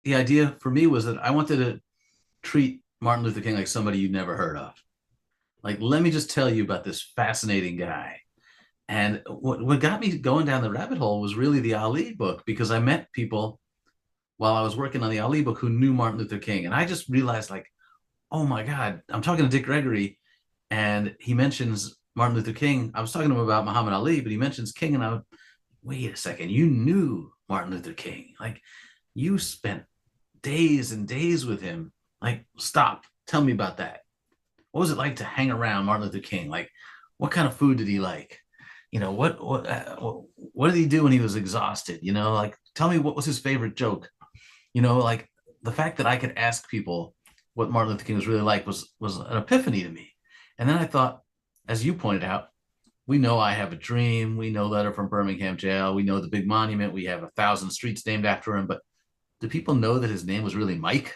the idea for me was that I wanted to treat Martin Luther King like somebody you'd never heard of. Like, let me just tell you about this fascinating guy. And what got me going down the rabbit hole was really the Ali book, because I met people while I was working on the Ali book who knew Martin Luther King. And I just realized, like, oh my God, I'm talking to Dick Gregory and he mentions Martin Luther King. I was talking to him about Muhammad Ali, but he mentions King. And I would, wait a second, you knew Martin Luther King. Like, you spent days and days with him. Like, stop. Tell me about that. What was it like to hang around Martin Luther King? Like, what kind of food did he like? What did he do when he was exhausted? Like, tell me, what was his favorite joke? Like, the fact that I could ask people what Martin Luther King was really like was an epiphany to me. And then I thought, as you pointed out, we know I Have a Dream. We know Letter from Birmingham Jail. We know the big monument. We have 1,000 streets named after him. But do people know that his name was really Mike?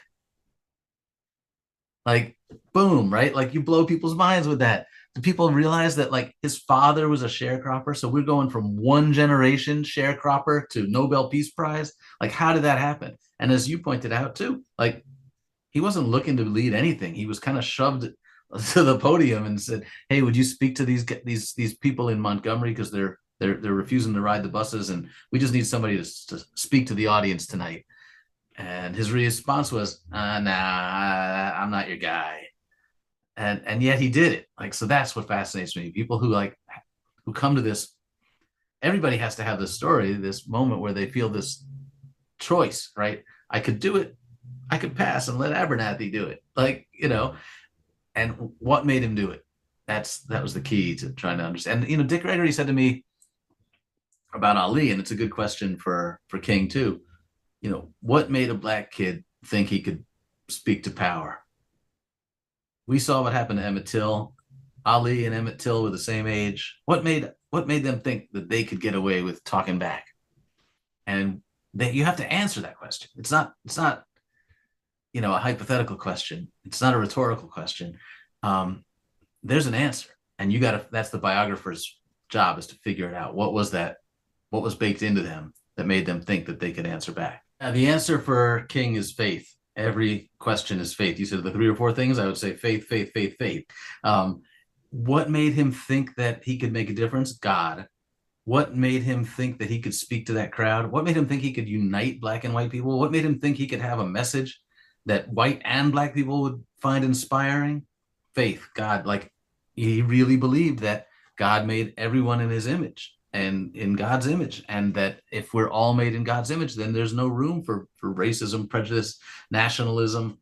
Like, boom, right? Like, you blow people's minds with that. Do people realize that, like, his father was a sharecropper? So we're going from one generation sharecropper to Nobel Peace Prize. Like, how did that happen? And as you pointed out too, like, he wasn't looking to lead anything. He was kind of shoved to the podium and said, "Hey, would you speak to these people in Montgomery, because they're refusing to ride the buses, and we just need somebody to speak to the audience tonight." And his response was, "Nah, I'm not your guy." And yet he did it. Like, so that's what fascinates me. People who come to this. Everybody has to have this story, this moment where they feel this choice, right? I could do it. I could pass and let Abernathy do it. Like, and what made him do it? That was the key to trying to understand. Dick Gregory said to me about Ali, and it's a good question for King too. What made a black kid think he could speak to power? We saw what happened to Emmett Till. Ali and Emmett Till were the same age. What made them think that they could get away with talking back? And that you have to answer that question. It's not a hypothetical question. It's not a rhetorical question. Um, there's an answer, and you got to. That's the biographer's job, is to figure it out. What was that? What was baked into them that made them think that they could answer back? The answer for King is faith. Every question is faith. You said the 3 or 4 things. I would say faith, faith, faith, faith. What made him think that he could make a difference? God. What made him think that he could speak to that crowd? What made him think he could unite black and white people? What made him think he could have a message that white and black people would find inspiring? Faith, God. Like, he really believed that God made everyone in his image and in God's image, and that if we're all made in God's image, then there's no room for racism, prejudice, nationalism.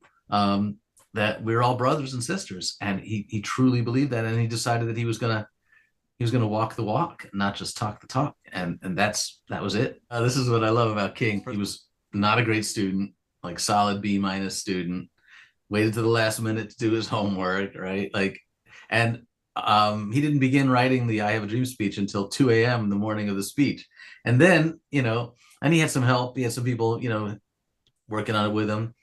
That we're all brothers and sisters, and he truly believed that, and he decided that he was gonna walk the walk, not just talk the talk, and that was it. This is what I love about King. He was not a great student, like solid B- student. Waited to the last minute to do his homework, right? Like, and he didn't begin writing the "I Have a Dream" speech until 2 a.m. in the morning of the speech, and then and he had some help. He had some people working on it with him,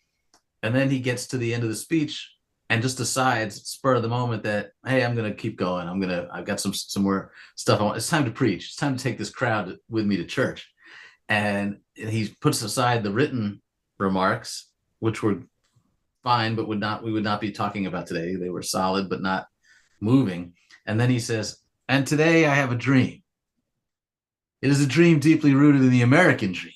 and then he gets to the end of the speech and just decides, spur of the moment, that, hey, I'm gonna keep going. I've got some more stuff I want. It's time to preach. It's time to take this crowd with me to church. And he puts aside the written remarks, which were fine, but we would not be talking about today. They were solid, but not moving. And then he says, "And today I have a dream. It is a dream deeply rooted in the American dream."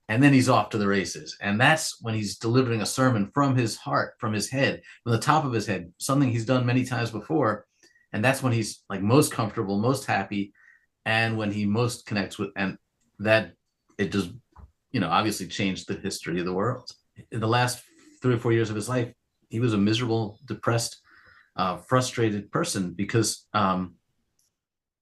And then he's off to the races. And that's when he's delivering a sermon from his heart, from his head, from the top of his head, something he's done many times before. And that's when he's like most comfortable, most happy, and when he most connects with, and that it just, obviously changed the history of the world. In the last 3 or 4 years of his life, he was a miserable, depressed, frustrated person, because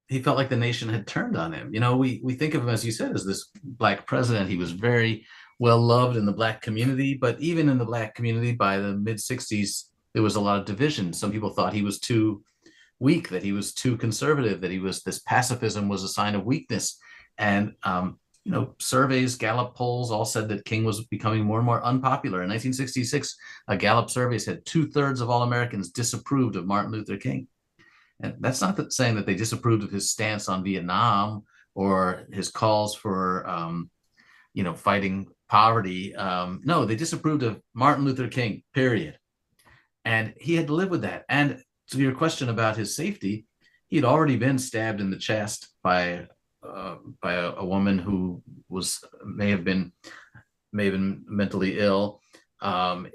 he felt like the nation had turned on him. We think of him, as you said, as this black president. He was very well loved in the black community, but even in the black community by the mid 60s, there was a lot of division. Some people thought he was too weak, that he was too conservative, that this pacifism was a sign of weakness. And, surveys, Gallup polls all said that King was becoming more and more unpopular. In 1966, a Gallup survey said 2/3 of all Americans disapproved of Martin Luther King. And that's not saying that they disapproved of his stance on Vietnam or his calls for, fighting poverty. No, they disapproved of Martin Luther King, period. And he had to live with that. And to your question about his safety, he had already been stabbed in the chest by a woman who was may have been mentally ill.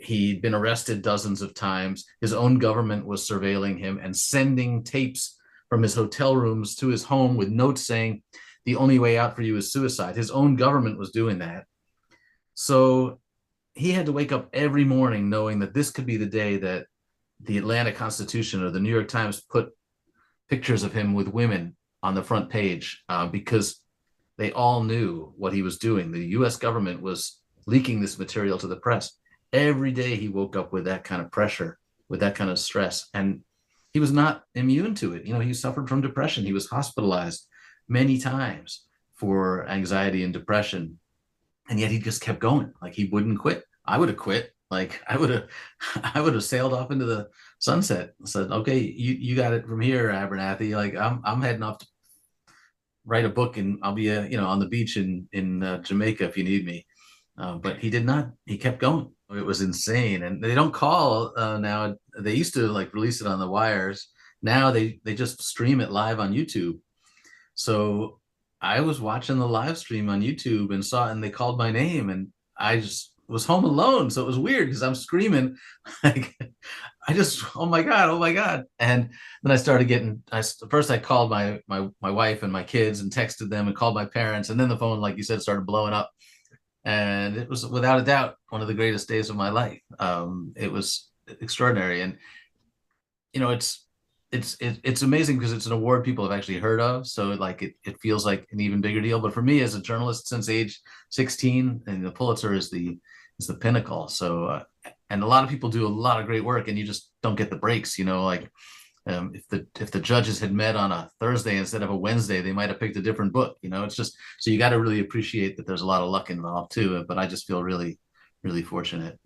He'd been arrested dozens of times. His own government was surveilling him and sending tapes from his hotel rooms to his home with notes saying, the only way out for you is suicide. His own government was doing that. So he had to wake up every morning knowing that this could be the day that the Atlanta Constitution or the New York Times put pictures of him with women on the front page, because they all knew what he was doing. The US government was leaking this material to the press. Every day he woke up with that kind of pressure, with that kind of stress. And he was not immune to it. He suffered from depression. He was hospitalized many times for anxiety and depression. And yet he just kept going. Like, he wouldn't quit. I would have quit. Like, I would have sailed off into the sunset and said, okay, you got it from here, Abernathy. Like, I'm heading off to write a book, and I'll be on the beach in Jamaica if you need me. But he did not. He kept going. It was insane. And they don't call now. They used to like release it on the wires. Now they just stream it live on YouTube. So I was watching the live stream on YouTube and saw it, and they called my name, and I just was home alone. So it was weird because I'm screaming like, oh my God, oh my God. And then I started getting, first I called my wife and my kids and texted them and called my parents. And then the phone, like you said, started blowing up. And it was without a doubt one of the greatest days of my life. It was extraordinary. And, it's amazing because it's an award people have actually heard of. So like it feels like an even bigger deal. But for me as a journalist since age 16, and the Pulitzer is the pinnacle. So and a lot of people do a lot of great work, and you just don't get the breaks. Like if the judges had met on a Thursday instead of a Wednesday, they might have picked a different book. It's just, so you got to really appreciate that there's a lot of luck involved too. But I just feel really, really fortunate.